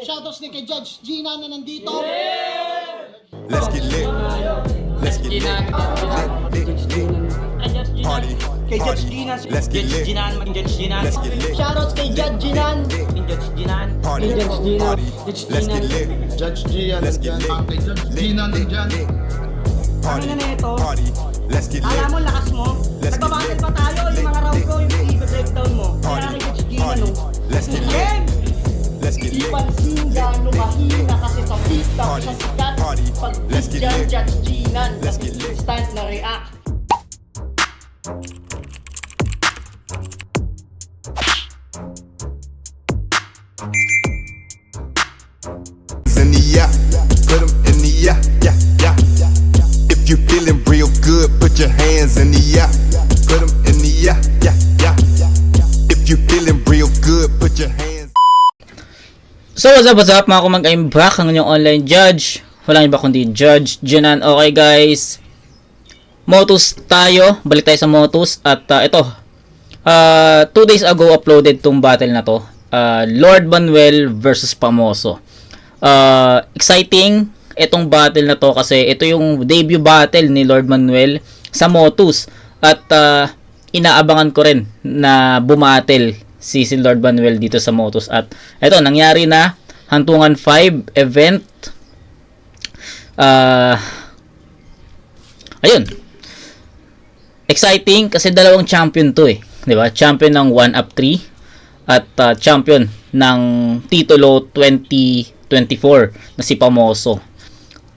Shoutouts din kay Judge Gina na nandito. Let's get lit. Let's get lit. Party. Kay Judge Gina. Let's get lit. Let's get lit. Shoutouts kay Judge Ginan. Party. Party. Let's get lit. Judge Gian, Let's get lit. Judge Gina nandyan. Party. Ano na ito? Party. Let's get lit. Alam mo, lakas mo. Let's get Nagbabattle lit. pa tayo. Yung mga round ko, yung i-breakdown mo. Kaya Party. kay Judge Gina, Party. no? Let's get lit. Game! Let's get Di lit. pansin gano'ng mahina kasi sa TikTok Party. sa sikat. Party. Pag Let's get dyan, lit. Judge Ginan. Let's get lit. Instant na react. In the yeah, put 'em in the yeah, yeah, yeah. If you feeling real good, put your hands in the yeah, put 'em in the yeah, yeah, yeah. If you feeling real good, put your hands. So what's up mga kumag, I'm back ang inyong online judge. Walang iba kundi Judge Ginan. Okay guys, Motus tayo, balik tayo sa Motus. At ito 2 days ago uploaded tong battle na to, Lord Manuel versus Pamoso. Exciting itong battle na to kasi ito yung debut battle ni Lord Manuel sa Motus. At inaabangan ko rin na bumatel si Lord Manuel dito sa Motus. At ito, nangyari na, Hantungan 5 event. Ayun. Exciting kasi dalawang champion to eh. 'Di ba? Champion ng 1 up 3 at champion ng titulo 2024 na si Pamoso.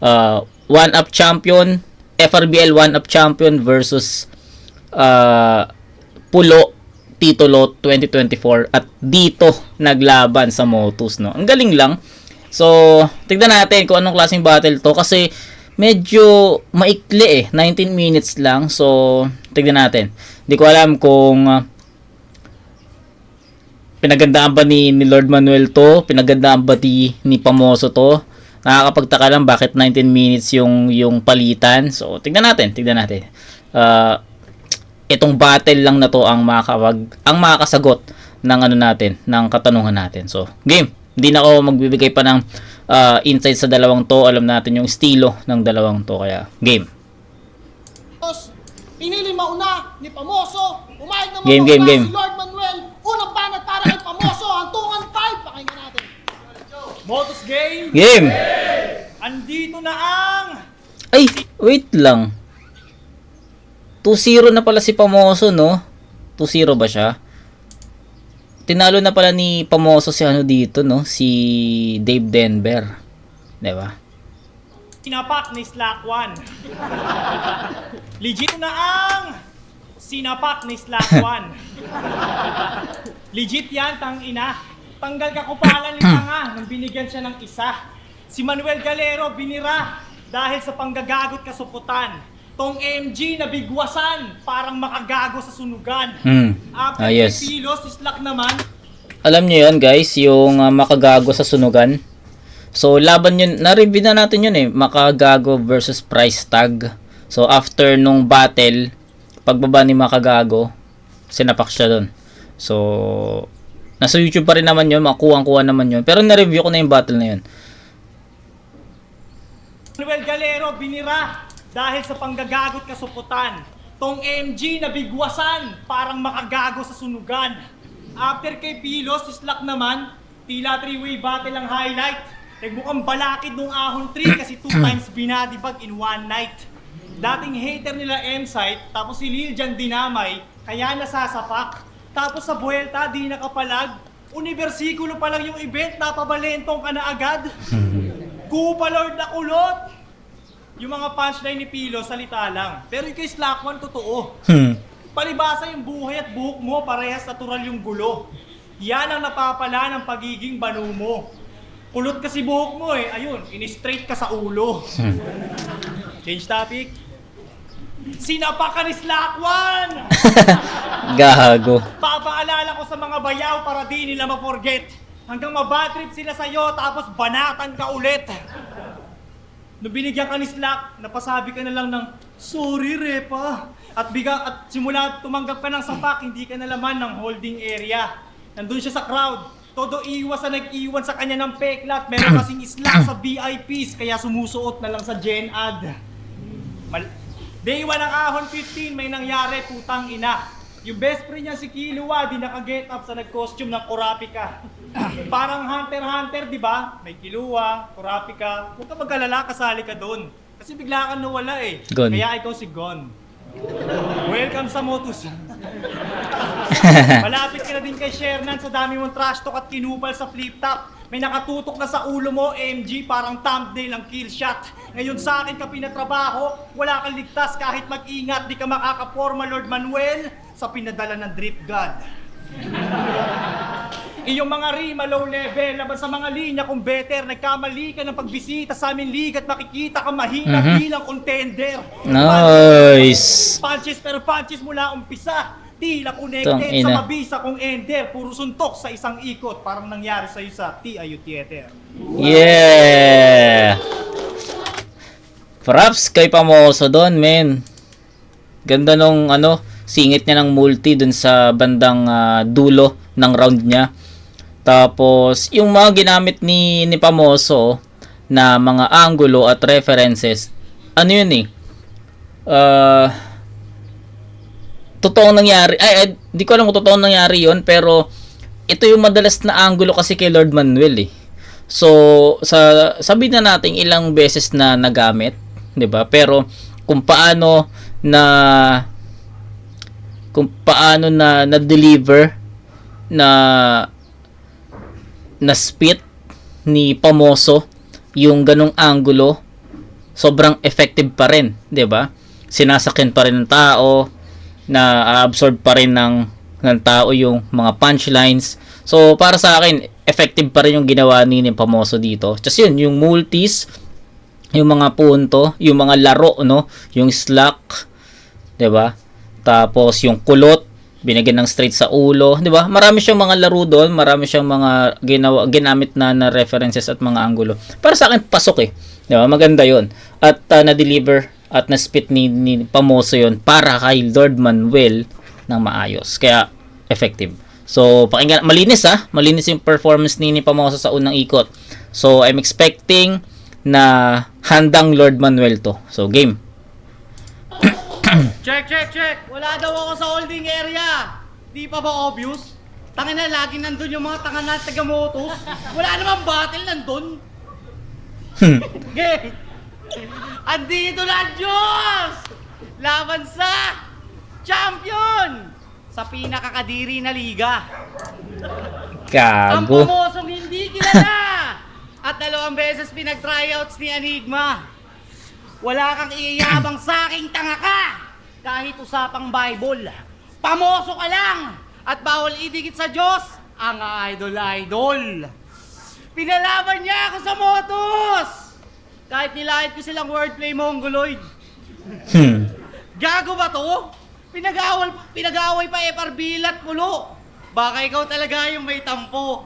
1 up champion, FRBL 1 up champion versus Pulo titulo 2024 at dito naglaban sa Motus, no. Ang galing lang. So, tignan natin kung anong klaseng battle to kasi medyo maikli eh, 19 minutes lang. So, tignan natin. Hindi ko alam kung pinagandaan ba ni Lord Manuel to, pinagandaan ba ni Pamoso to. Nakakapagtaka lang bakit 19 minutes yung palitan. So, tignan natin. Itong battle lang na to ang makakasagot ng ano natin, ng katanungan natin. So, game. Hindi na ako magbibigay pa ng insight sa dalawang to. Alam natin yung estilo ng dalawang to, kaya game. Tapos, pinili mauna ni Pamoso. Umayag naman Game. si Lord Manuel. Unang banat para kay Pamoso. Hantungan 5. Pakinggan natin. Motus game! Game! Andito na ang... Ay, wait lang. 2-0 na pala si Pamoso, no? 2-0 ba siya? Tinalo na pala ni Pamoso si ano dito, no? Si Dave Denver. Diba? Sinapak ni Slack 1. Legit na ang... Sinapak ni Slack 1. Legit yan, tang ina. Tanggal ka kupalan ni tanga nang binigyan siya ng isa. Si Manuel Galero binira dahil sa panggagagot kasuputan. Tong MG na bigwasan parang makagago sa sunugan. After Yes. Pilos, si Slack naman. Alam nyo yun, guys, yung makagago sa sunugan. So, laban yun, na-review na natin yun eh, makagago versus price tag. So, after nung battle, pagbaba ni makagago, sinapak siya dun. So, nasa YouTube pa rin naman yun, makuha naman yun. Pero na-review ko na yung battle na yun. Manuel Galero binira dahil sa panggagagot kasuputan. Tong MG na bigwasan parang makagago sa sunugan. After kay Pilos, si Slack naman, tila 3-way battle ang highlight. Nagmukhang balakid nung ahon 3 kasi 2 times binadibag in one night. Dating hater nila M-Site, tapos si Lil Jan dinamay, kaya nasasapak. Tapos sa buwelta, di nakapalag. Universikulo pa lang yung event, napabalentong ka na agad. Kupa Lord na kulot. Yung mga punchline ni Pilo, salita lang. Pero yung kay Slack 1, totoo. Palibasa yung buhay at buhok mo, parehas natural yung gulo. Yan ang napapala ng pagiging banu mo. Kulot kasi buhok mo eh. Ayun, in-straight ka sa ulo. Change topic. Sinapa ka ni Slack 1! Gago. Papaalala ko sa mga bayaw para di nila ma-forget. Hanggang mabatrip sila sa'yo tapos banatan ka ulit. Nung binigyan ka ni Slack, napasabi ka na lang ng, sorry Repa. At simula tumanggap ka ng sapak, hindi ka na laman ng holding area. Nandun siya sa crowd. Todo iwas sa nag-iwan sa kanya ng peklat. Meron kasing slack sa VIPs, kaya sumusuot na lang sa Gen Ad. Day 1 ng Ahon 15, may nangyari, putang ina. Yung best friend niya si Killua, di naka-get up sa nag-costume ng Kurapika. Parang Hunter, di ba? May Killua, Kurapika. Huwag ka mag-alala, kasali ka doon. Kasi bigla ka nawala eh. Gon. Kaya ikaw si Gon. Welcome sa Motus. Malapit ka na din kay Shernan sa dami mong trash talk at kinupal sa flip top. May nakatutok na sa ulo mo, MG, parang thumbnail ng kill shot. Ngayon sa akin ka pinatrabaho, wala kang ligtas kahit mag-ingat, di ka makakaporma Lord Manuel sa pinadala ng drip god. Iyong mga rima low level, laban sa mga linya kung better, nagkamali ka ng pagbisita sa aming league at makikita ka mahina bilang contender. Nice. Punches pero punches mula umpisa. Tila Tang connected ina. sa mabisa kong ender. Puro suntok sa isang ikot. Parang nangyari sa'yo sa TIU Theater. Yeah. Props kay Pamoso doon, men. Ganda nung singit niya ng multi dun sa bandang dulo ng round niya. Tapos, yung mga ginamit ni Pamoso na mga angulo at references, ano yun eh? Totoong nangyari. Di ko alam kung totoong nangyari yun, pero ito yung madalas na angulo kasi kay Lord Manuel eh. So, sabihin na natin ilang beses na nagamit, 'di ba? Pero kung paano na deliver na spit ni Pamoso yung ganong angulo, sobrang effective pa rin, 'di ba? Sinasakyan pa rin ng tao, na absorb pa rin ng tao yung mga punchlines. So para sa akin, effective pa rin yung ginawa ni Pamoso dito. Just yun, yung multis, yung mga punto, yung mga laro, no, yung slack, 'di ba? Tapos yung kulot, binigyan ng straight sa ulo, 'di ba? Marami siyang mga laro doon, marami siyang mga ginamit na references at mga angulo. Para sa akin pasok eh. 'Di ba? Maganda 'yon. At na-deliver at na-spit ni Pamoso 'yon para kay Lord Manuel ng maayos. Kaya effective. So, pakinggan, malinis malinis yung performance ni Pamoso sa unang ikot. So, I'm expecting na handang Lord Manuel to. So, game. Check. Wala daw ako sa holding area. Di pa ba obvious? Tangin na, lagi nandun yung mga tanga na taga-motos. Wala namang battle nandun. Game. Andito na ang Diyos! Laban sa champion! Sa pinakakadiri na liga. Ang Gago. Pamosong hindi kilala! At 2 beses pinag-tryouts ni Enigma. Wala kang iyayabang sa aking tanga ka! Kahit usapang Bible. Pamoso ka lang! At bawal idikit sa Diyos ang idol. Pinalaban niya ako sa motos! Kahit nilahit ko silang wordplay mongoloid. Gago ba to? Pinag-away pa FRB at pulo. Baka ikaw talaga yung may tampo.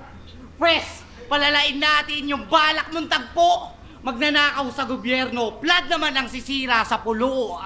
Pwes, palalain natin yung balak mong tagpo. Magnanakaw sa gobyerno, flood naman ang sisira sa pulo.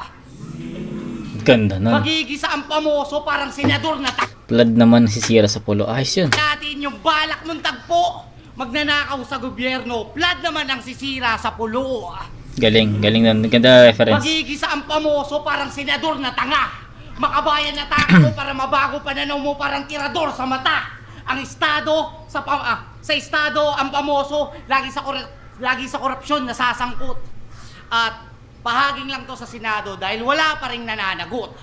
Ganda nun. Magigisa ang Pamoso parang senador na Blood naman sisira sa pulo. Ayos yun. natin yung balak mong tagpo. Magnanakaw sa gobyerno, flood naman ang sisira sa pulo. Galing nun. Ganda reference. Magigisa ang Pamoso parang senador na tanga. Makabayan na tako para mabago pananaw mo parang tirador sa mata. Ang estado sa estado ang Pamoso lagi sa korupsyon nasasangkot. At bahaging lang to sa Senado dahil wala pa ring nananagot.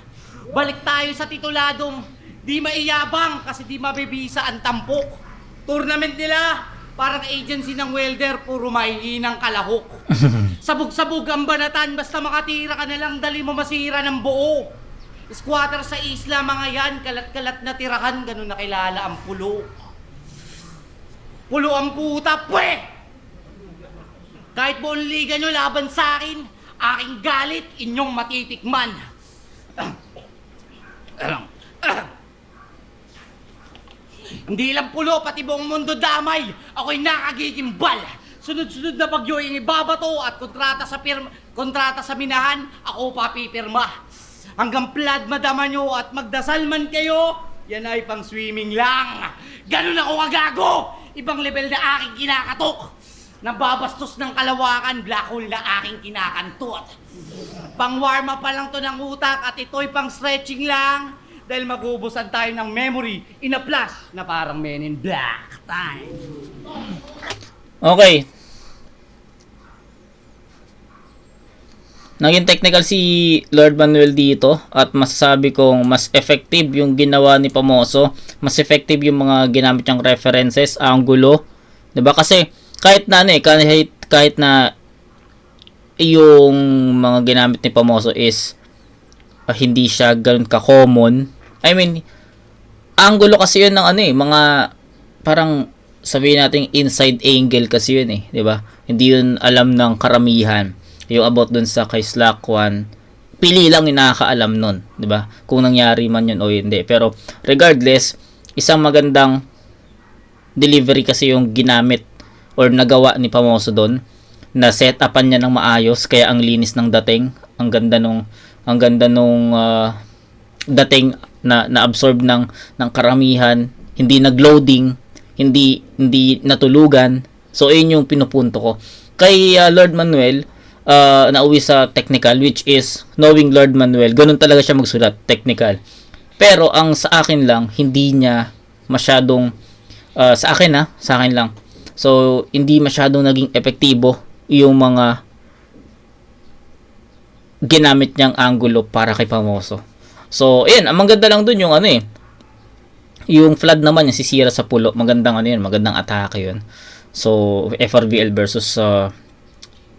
Balik tayo sa tituladong di maiyabang kasi di mabibisa ang tampok. Tournament nila parang agency ng welder, puro mahihinang kalahok. Sabog-sabog ang banatan, basta makatira ka na lang, dali mo masira ng buo. Squatter sa isla, mga yan, kalat-kalat na tirahan, ganun nakilala ang pulo. Pulo ang puta, pwe! Kahit buong liga nyo laban sa akin, aking galit, inyong matitikman. Hindi lang pulo, pati buong mundo damay. Ako'y nakagigimbal. Sunod-sunod na bagyo yung ibabato at kontrata sa minahan, ako papipirma. Hanggang flood madama nyo at magdasal man kayo, Yan ay pang swimming lang. Ganun ako kagago. Ibang level na aking kinakatok. Nababastos ng kalawakan, black hole na aking kinakantot. Pang warm up pa lang to ng utak at ito'y pang stretching lang. Dahil magubusan tayo ng memory in a flash na parang Men in Black time. Okay. Naging technical si Lord Manuel dito at masasabi kong mas effective yung ginawa ni Pamoso. Mas effective yung mga ginamit niyang references, angulo. 'Di ba? Kasi kahit na kahit na yung mga ginamit ni Pamoso is hindi siya ganoon ka-common. I mean, angulo kasi yun ng mga parang sabihin natin inside angle kasi yun 'di ba? Hindi yun alam ng karamihan. Yung about dun sa kay Slack 1, pili lang yung nakakaalam nun, 'di ba? Kung nangyari man yun o hindi. Pero regardless, isang magandang delivery kasi yung ginamit or nagawa ni Pamoso doon, na set-upan niya ng maayos kaya ang linis ng dating, ang ganda nung dating na na-absorb ng karamihan, hindi nag-loading, hindi natulugan. So ayun yung pinupunto ko. Kay Lord Manuel, nauwi sa technical, which is knowing Lord Manuel, ganun talaga siya magsulat, technical. Pero ang sa akin lang, hindi niya masyadong sa akin lang. So hindi masyadong naging epektibo yung mga ginamit niyang angulo para kay Pamoso. So ayun, ang maganda lang dun yung yung flood naman yung sisira sa pulo, magandang magandang atake yun. So FRBL versus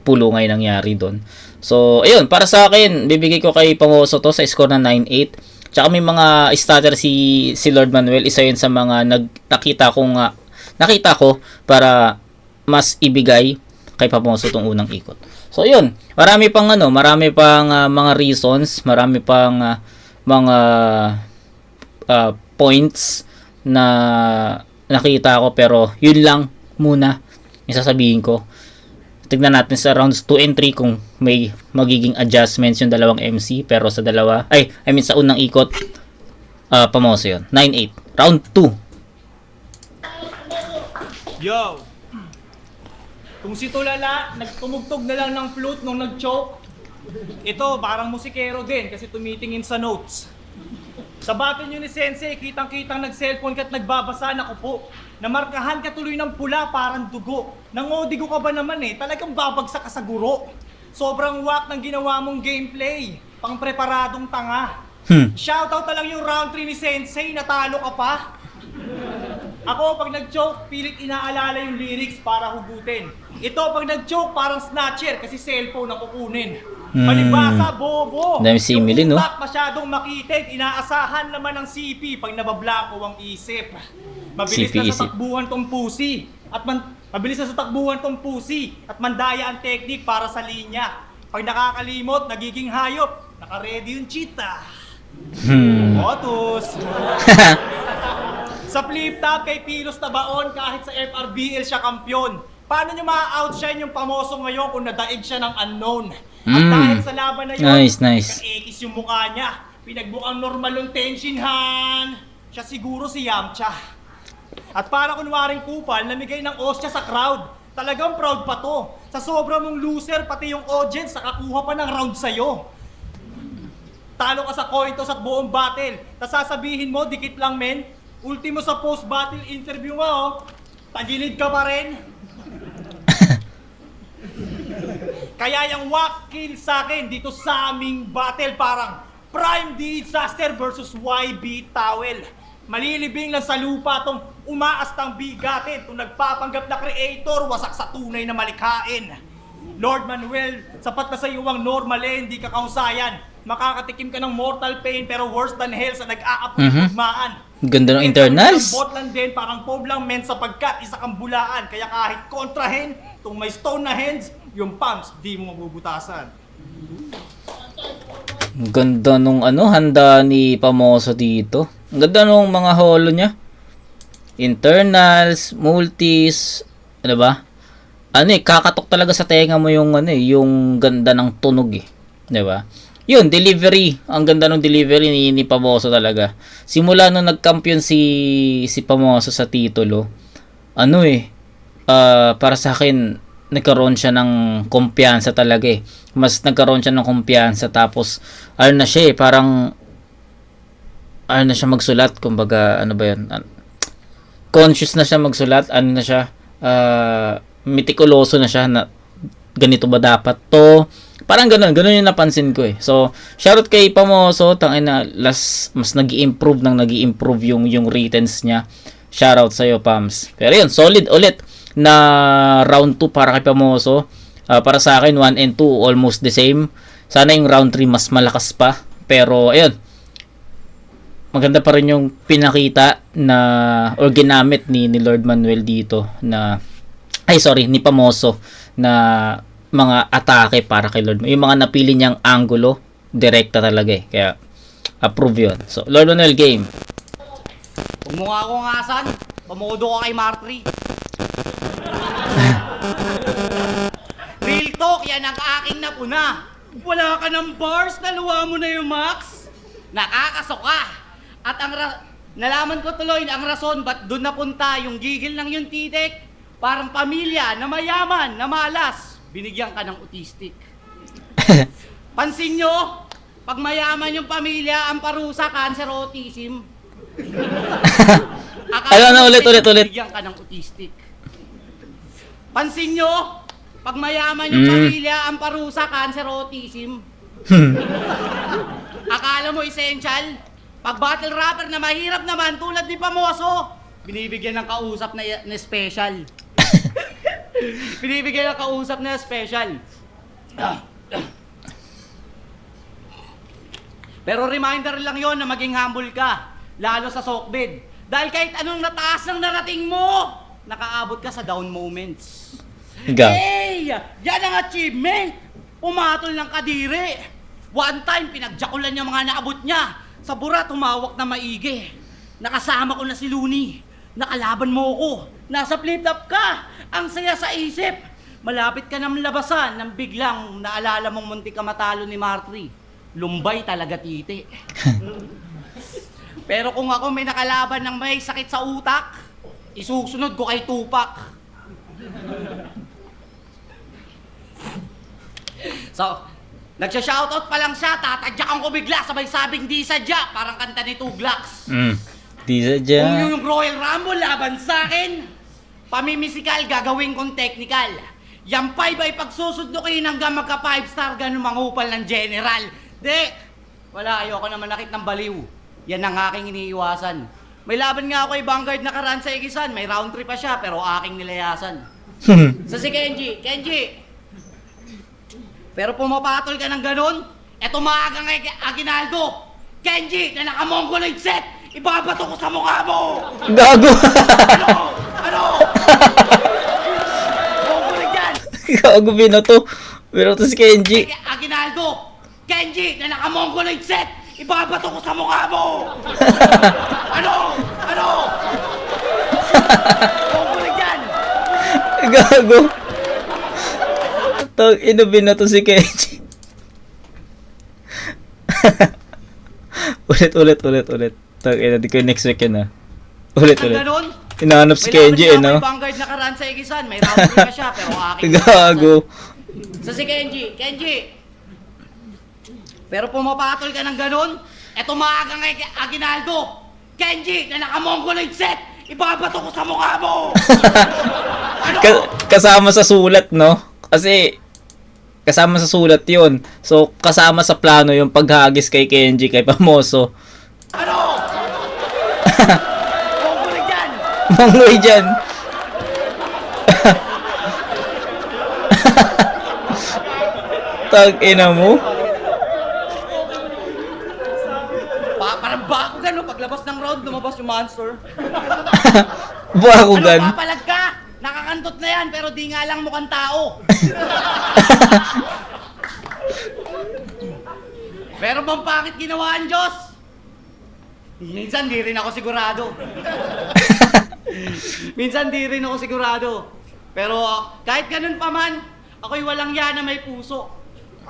pulo ngayon nangyari doon. So, ayun, para sa akin, bibigay ko kay Pamoso to sa score na 9-8. Tsaka may mga starter si Lord Manuel, isa yun sa mga nakita ko para mas ibigay kay Pamoso tong unang ikot. So, ayun, marami pang mga reasons, marami pang mga points na nakita ko, pero yun lang muna yung sasabihin ko. Tignan natin sa rounds 2 and 3 kung may magiging adjustments yung dalawang MC, pero sa sa unang ikot, Pamoso yun. 9-8. Round 2. Yo! Kung si Tulala, nagtumugtog na lang ng flute nung nag-choke, ito, parang musikero din kasi tumitingin sa notes. Sa battle nyo ni Sensei, kitang-kitang nag-cellphone ka at nagbabasa, naku po. Namarkahan ka tuloy ng pula, parang dugo. Nangodigo ka ba naman talagang babagsak ka sa guro. Sobrang wak ng ginawa mong gameplay, pang preparadong tanga. Shoutout na lang yung round 3 ni Sensei, natalo ka pa. Ako, pag nag-choke, pilit inaalala yung lyrics para hugutin. Ito, pag nag-choke, parang snatcher kasi cellphone na kukunin. Palibasa, bobo. Dami simile, no? Yung utak masyadong makitig, inaasahan naman ng CP pag nabablako ang isip. Mabilis CP na isip. sa takbuhan tong pusi. Mabilis na sa takbuhan tong pusi at mandaya ang technique para sa linya. Pag nakakalimot, nagiging hayop. Naka-ready yung cheetah. Otus. Sa flip top kay Pilos Tabaon, kahit sa FRBL siya kampiyon. Paano nyo ma-outshine yung Pamoso ngayon kung nadaig siya ng unknown? At dahil sa laban na yun, Nice. naka-ekis yung mukha niya. Pinagmukhang normal yung Tenshinhan. Siya siguro si Yamcha. At para kunwaring kupal, namigay ng ostya sa crowd. Talagang proud pa to. Sa sobra mong loser, pati yung audience nakakuha pa ng round sa'yo. Talo ka sa coin toss at buong battle. Tas sasabihin mo, dikit lang men. Ultimo sa post-battle interview mo, tagilid ka pa rin. Kaya yung whack kill sa akin dito sa aming battle parang Prime Disaster versus YB Towel. Malilibing lang sa lupa tong umaastang bigatin, itong nagpapanggap na creator, wasak sa tunay na malikhain. Lord Manuel, sapat na sa iyo ang normal hindi ka kausayan. Makakatikim ka ng mortal pain pero worse than hell sa nag-aapoy ugmaan. Ganda ng internals. Bot lang din, parang pob lang men sapagkat isa kang bulaan. Kaya kahit kontrahin, itong may stone na hands, yung pumps, di mo mabubutasan. Ganda nung handa ni Pamoso dito. Ang ganda nung mga holo niya. Internals, multis, ano ba? Kakatok talaga sa tenga mo yung yung ganda ng tunog 'di ba? yun, delivery. Ang ganda ng delivery ni Pamoso talaga. Simula nung nag-champion si Pamoso sa titulo, para sa akin, nagkaroon siya ng kumpiyansa talaga eh. Mas nagkaroon siya ng kumpiyansa, tapos, na siya eh, parang, na siya magsulat, kumbaga, conscious na siya magsulat, na siya, mitikuloso na siya, na ganito ba dapat to, parang ganun yung napansin ko eh. So, shoutout kay Pamoso, mas nag-i-improve yung returns niya. Shoutout sa'yo, Pams. Pero yun, solid ulit na round 2 para kay Pamoso. Para sa akin, 1 and 2 almost the same. Sana yung round 3 mas malakas pa. Pero, ayun, maganda pa rin yung pinakita na, or ginamit ni Lord Manuel dito ni Pamoso na mga atake para kay Lord. Yung mga napili niyang angulo, direkta talaga eh. Kaya, approve yun. So, Lord Manuel, game. Huwag mo nga akong asan. Pamodo ka kay Martri. Real talk, yan ang aking napuna. Wala ka ng bars, naluwa mo na yung max. Nakakasoka. At nalaman ko tuloy ang rason ba't doon napunta yung gigil ng yung titik. Parang pamilya na mayaman, na malas. Binigyan ka ng autistic. Pansin nyo, pag mayaman yung pamilya, ang parusa, cancer, autism. Ulit. Binigyan ka ng autistic. Pansin nyo, pag mayaman yung pamilya, ang parusa, cancer, autism. Akala mo essential? Pag battle rapper na mahirap naman, tulad ni Pamoso, binibigyan ng kausap na special. Binibigyan ng kausap na special. Pero reminder lang yon na maging humble ka, lalo sa sokbed. Dahil kahit anong nataas ng narating mo, nakaabot ka sa down moments. Hey! Yan ang achievement! Pumatol ng kadiri. One time, pinagjakulan niya mga naabot niya. Sa burat, humawak na maigi. Nakasama ko na si Looney. Nakalaban mo ko. Nasa flip-flop ka. Ang saya sa isip. Malapit ka ng labasan nang biglang naalala mong muntik ka matalo ni Martri. Lumbay talaga, titi. Pero kung ako may nakalaban ng may sakit sa utak, isusunod ko kay Tupac. So, nagsha-shoutout pa lang siya, tatadyakan ko bigla, sabay sabing di sadya, parang kanta ni Tuglax. Di sadya. Kung yung Royal Rumble laban sa akin, pamimisikal gagawin kong technical. Yang 5 ay pagsusundukin hanggang magka 5-star ganun mangupal ng general. Wala, ayoko naman nakit ng baliw. Yan ang aking iniiwasan. May laban nga ako kay Vanguard na karaan sa Igisan, may round 3 pa siya pero aking nilayasan. Si Kenji, pero pumapatol ka ng ganun, eto maagang Aguinaldo. Kenji, na naka-mongoloid set, ibabato ko sa mukha mo! Gago! Ano? Mongoloid yan! Gago, binato si Kenji. Aguinaldo, Kenji, na naka-mongoloid set, ibabato ko sa mukha mo! Ano? Mongoloid yan! Gago. Binato si Kenji. ulit. Di ko next week yun Ulit. Ganun? Hinahanap si Kenji no? May Vanguard na karaan sa Igisan, may round 3 pa siya, pero aking Gago. So si Kenji, pero pumapatol ka ng ganun, eto maagang Aguinaldo, Kenji, na naka-mongoloid set, ibabato ko sa mukha mo! Ano? Kasama sa sulat, no? Kasi kasama sa sulat yun. So, kasama sa plano yung paghagis kay Kenji, kay Pamoso. Ano? Mongoloid yan! Mongoloid yan! Tag-ina mo? Parang Bakugan, no? Paglabas ng round, lumabas yung monster. Bakugan? Ano, papalag ka? Nakakantot na yan, pero di nga lang mukhang tao. Pero bang bakit ginawa ang Diyos? Minsan di rin ako sigurado. Pero kahit ganun pa man, ako'y walang yan na may puso.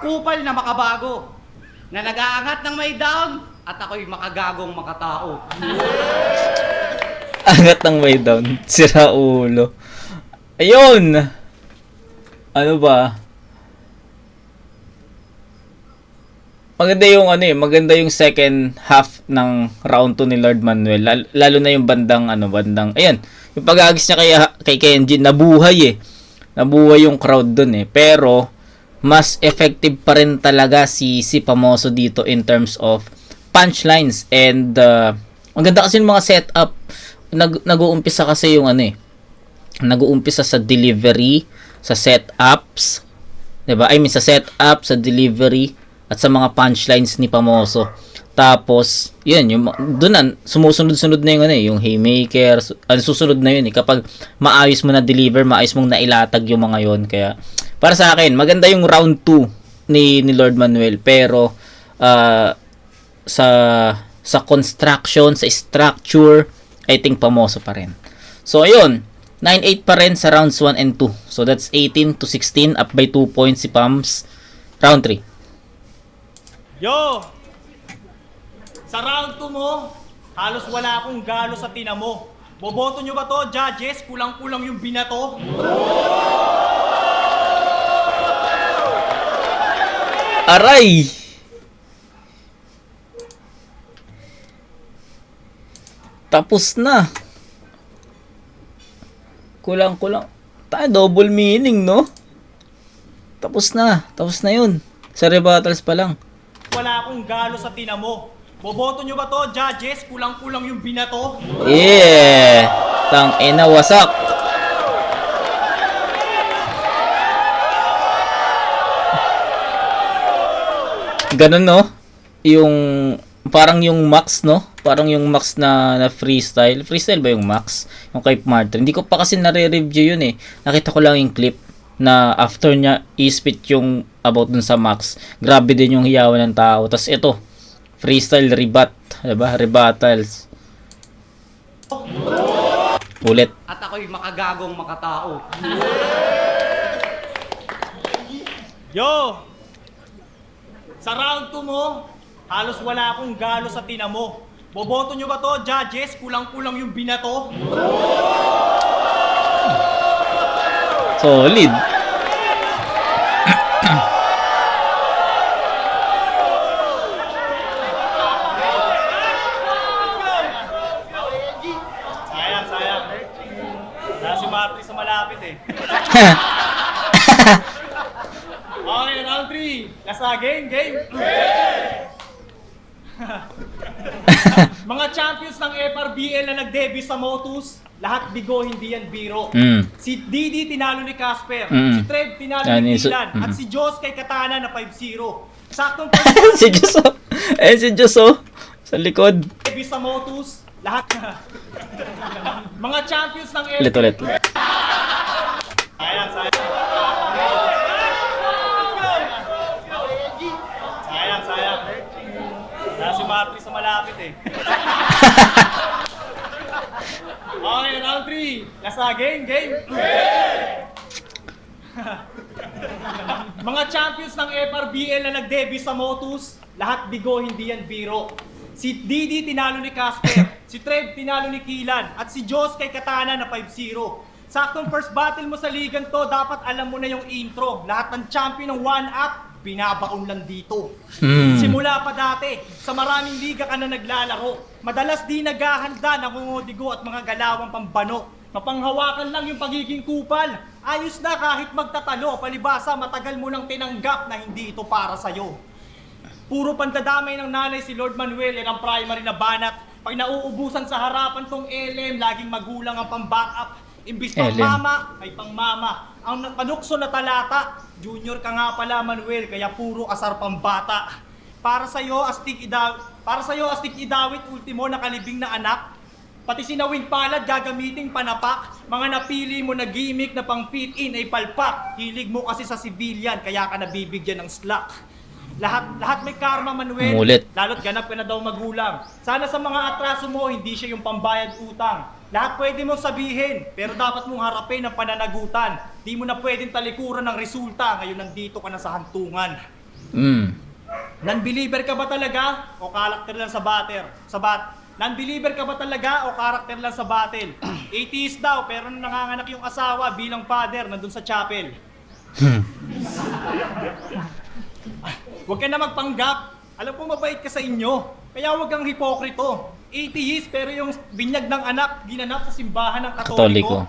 Kupal na makabago. na nag-aangat ng may down at ako'y makagagong makatao. Angat ng way down. Sira ulo. Ayun! Ano ba? Maganda yung maganda yung second half ng round 2 ni Lord Manuel. Lalo na yung bandang ayan. Yung pag-agis niya kay Kenji, nabuhay eh. Nabuhay yung crowd dun eh. Pero mas effective pa rin talaga si Pamoso dito in terms of punchlines and ang ganda kasi yung mga setup. Nag-uumpisa kasi yung nag-uumpisa sa delivery, sa setups, 'di ba? I mean sa setup, sa delivery at sa mga punchlines ni Pamoso. Tapos, yun, yung doon sumusunod-sunod na yung yung haymaker, susunod na yun kapag maayos mo na deliver, maayos mong nailatag yung mga yun. Kaya para sa akin, maganda yung round 2 ni Lord Manuel, pero sa construction, sa structure, I think Pamoso pa rin. So ayun, 9-8 pa rin sa rounds 1 and 2. So that's 18-16, up by 2 points si Pams. Round 3. Yo! Sa round 2 mo, halos wala akong galo sa tina mo. Boboto nyo ba to, judges? Kulang-kulang yung binato. Aray! Tapos na. Kulang-kulang. Double meaning, no? Tapos na yun. Sa rebuttals pa lang. Wala akong galo sa tina mo. Boboto nyo ba to, judges? Kulang-kulang yung binato. Yeah! Tang-ina, wasak. Ganun, no? Yung parang yung max, no? Parang yung max na freestyle. Freestyle ba yung max? Yung kay Martin. Hindi ko pa kasi nare-review yun eh. Nakita ko lang yung clip na after niya i-spit yung about dun sa max. Grabe din yung hiyawan ng tao. Tapos ito, freestyle rebut. Diba? Rebuttals. Ulit. At ako'y makagagong makatao. Yo! Sa round 2 mo, halos wala akong galo sa tina mo. Boboto nyo ba to, judges? Kulang-kulang yung binato. Solid. Sayang. Wala si Marty sa malapit eh. Okay, round 3. Last na, game. Mga champions ng FRBL na nag-debut sa Motus, lahat bigo, hindi yan biro. Si Didi tinalo ni Casper, si Trev tinalo ni Dylan, at si Jos kay Katana na 5-0. Saktong Si Joso. Si Joso. Sa likod. debut sa Motus, lahat mga champions ng Ulit. Sayang. Wala si Marty sa malapit eh. Okay, round 3. Last na, game. Mga champions ng FRBL na nag-debut sa Motus, lahat bigo, hindi yan biro. Si Didi tinalo ni Casper, si Trev tinalo ni Kilan, at si Jos kay Katana na 5-0. Saktong first battle mo sa ligan to, dapat alam mo na yung intro. Lahat ng champion ng 1-up, binabaon lang dito. Simula pa dati, sa maraming liga ka na naglalaro. Madalas di naghahanda ng ngodigo at mga galawang pambano. Mapanghawakan lang yung pagiging kupal. Ayos na kahit magtatalo, palibasa matagal mo nang tinanggap na hindi ito para sa'yo. Puro pandadamay ng nanay si Lord Manuel, yan ang primary na banat. Pag nauubusan sa harapan tong LM, laging magulang ang pang-backup. Imbis pang mama, ay pang mama. Ang panukso na talata, junior ka nga pala Manuel, kaya puro asar pang bata. Para sa'yo, astig idawit, ultimo nakalibing na anak. Pati sinawing palad gagamiting panapak. Mga napili mo na gimmick na pang fit-in ay palpak. Hilig mo kasi sa civilian, kaya ka nabibigyan ng slack. Lahat may karma, Manuel. Mulit. Lalo't ganap ka na daw magulang. Sana sa mga atraso mo, hindi siya yung pambayad utang. Lahat pwede mong sabihin, pero dapat mong harapin ang pananagutan. Di mo na pwedeng talikuran ng resulta, ngayon nandito ka na sa hantungan. Non-believer ka ba talaga o karakter lang sa Non-believer ka ba talaga o karakter lang sa battle? Atheist daw pero nanganganak yung asawa bilang father nandun sa chapel. Huwag ka na magpanggap. Alam ko mabait ka sa inyo. Kaya huwag kang hipokrito. Atheist pero yung binyag ng anak ginanap sa simbahan ng Katoliko.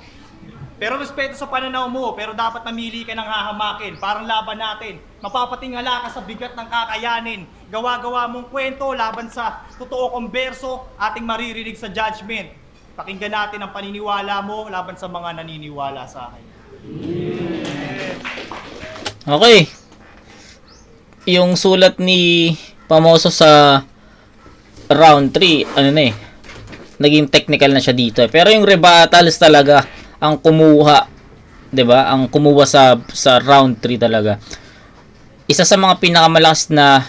Pero respeto sa pananaw mo, pero dapat namili ka ng hahamakin. Parang laban natin. Mapapatingala ka sa bigat ng kakayanin. Gawa-gawa mong kwento laban sa totoo kong berso, ating maririnig sa judgment. Pakinggan natin ang paniniwala mo laban sa mga naniniwala sa akin. Okay. Yung sulat ni Pamoso sa round 3, naging technical na siya dito. Pero yung rebuttals talaga, ang kumuha, 'di ba? Ang kumuha sa round 3 talaga. Isa sa mga pinakamalakas na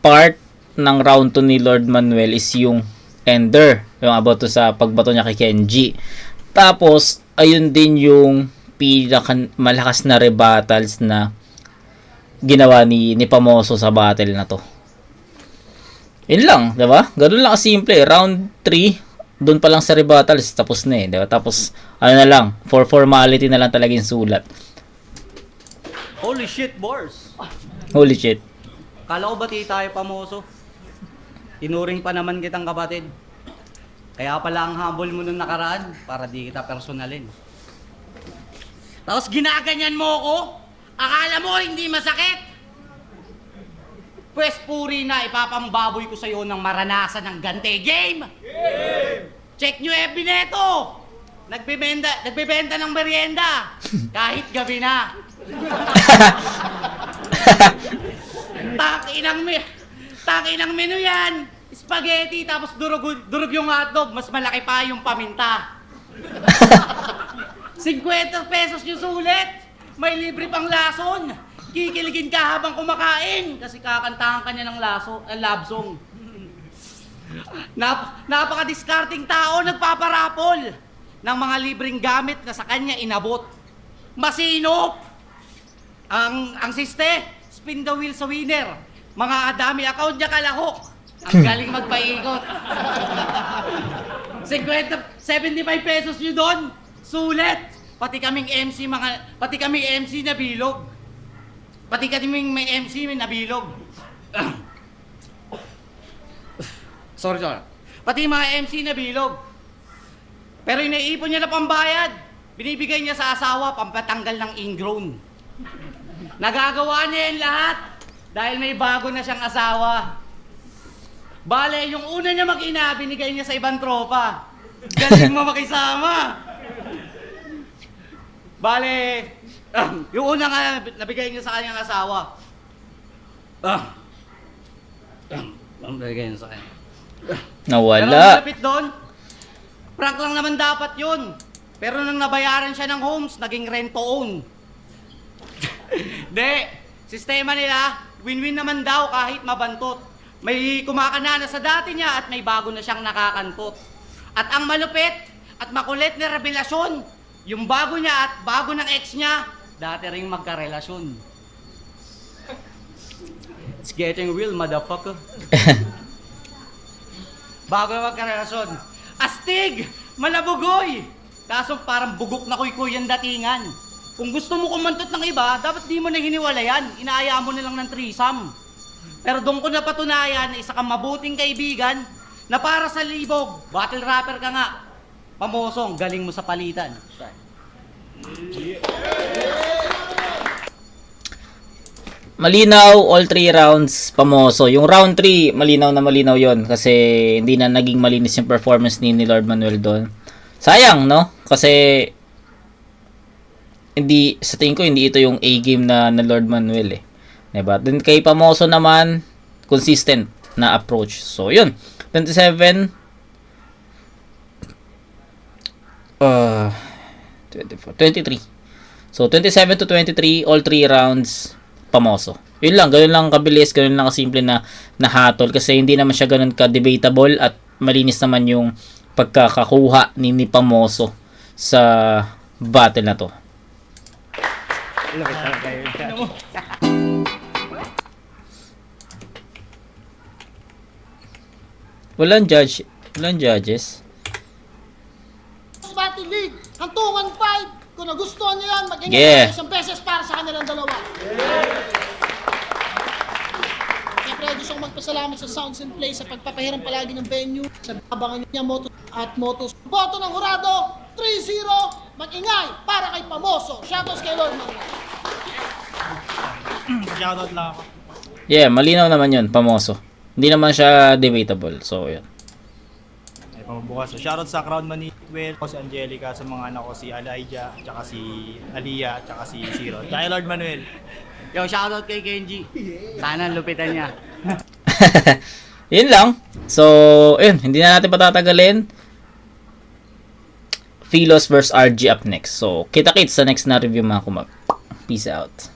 part ng round 2 ni Lord Manuel is yung Ender, yung about to sa pagbato niya kay Kenji. Tapos ayun din yung pinakamalakas na rebuttals na ginawa ni Pamoso sa battle na to. Yun lang, 'di ba? Ganun lang kasimple. Round 3 doon pa lang sa rebuttals, tapos na diba? Tapos, na lang, for formality na lang talaga yung sulat. Holy shit, Bors! Holy shit. Kala ko bati tayo, Pamoso. Tinuring pa naman kitang kapatid. Kaya pala ang humble mo nung nakaraan, para di kita personalin. Tapos ginaganyan mo ko? Akala mo hindi masakit? Pwes puri na, ipapambaboy ko sa'yo ng maranasan ng Gante Game! Check nyo FB neto! Nagbebenta ng merienda! Kahit gabi na! Takinang menu yan! Spaghetti tapos durog yung hotdog, mas malaki pa yung paminta. 50 pesos yung sulit! May libre pang lason! Kikiligin ka habang kumakain kasi kakantahan ka niya ng love song. Napaka-discarding tao nagpaparapol ng mga libreng gamit na sa kanya inabot. Masinop! Ang siste, spin the wheel sa winner. Mga adami account niya kalahok. Ang galing magpaikot. 75 pesos nyo doon, sulit. Pati kaming MC na bilog. Pati kaming may MC na bilog. Sorry. Pati mga MC na bilog. Pero iniipon niya na pambayad. Binibigay niya sa asawa pampatanggal ng ingrown. Nagagawa niya yan lahat dahil may bago na siyang asawa. Bale, yung una niya mag-ina, binigay niya sa ibang tropa. Galing mo makisama. Bale, yung una nga nabigay niya sa kanyang asawa. Nabigay niya sa kanya. Pero Nawala. ang malapit doon, prank lang naman dapat yun. Pero nang nabayaran siya ng homes, naging rent-to-own. De, sistema nila, win-win naman daw kahit mabantot. May kumakana sa dati niya at may bago na siyang nakakantot. At ang malupit at makulit na revelasyon, yung bago niya at bago ng ex niya, dati ring magkarelasyon. It's getting real, motherfucker. Bago na magkarelasyon. Astig! Malabugoy! Kaso parang bugok na kuy-kuy ang datingan. Kung gusto mo kumantot ng iba, dapat di mo na hiniwalayan. Inaaya mo na lang ng threesome. Pero doon ko napatunayan na isa kang mabuting kaibigan na para sa libog, battle rapper ka nga. Pamosong, galing mo sa palitan. Malinaw, all 3 rounds, Pamoso. Yung round 3, malinaw na malinaw yon kasi hindi na naging malinis yung performance ni Lord Manuel doon. Sayang, no? Kasi hindi, sa tingin ko, hindi ito yung A-game na Lord Manuel eh. Diba? Then kay Pamoso naman, consistent na approach. So, yun. 27 23. So, 27 to 23, all 3 rounds, Pamoso. Yun lang, ganun lang kabilis, ganun lang kasimple na hatol kasi hindi naman siya ganun ka-debatable at malinis naman yung pagkakakuha ni Pamoso sa battle na to. Walang judges. Battle League, hantungan 5. Kung nagustuhan niyo yan, mag-ingay Yeah. kayo isang beses para sa kanilang dalawa. Siyempre, gusto kong magpasalamat sa Sounds and Play sa pagpapahiram palagi ng venue. Sa abangan niya Motos at Motos. Boto ng Hurado, 3-0. Mag-ingay para kay Pamoso. Shoutouts kay Lord Manuel. Shoutout lang ako. Yeah, malinaw naman yun, Pamoso. Hindi naman siya debatable. So, yun. Ay, pamabukas. So, shoutout sa Crown Manuel, si Angelica, sa mga anak ko, si Elijah, tsaka si Aliyah, tsaka si Ciro. Kaya Lord Manuel. Yo, shoutout kay Kenji. Sana lupitan niya. Yun lang. So, yun. Hindi na natin patatagalin. Philos vs RG up next. So, kita-kits sa next na review mga kumag. Peace out.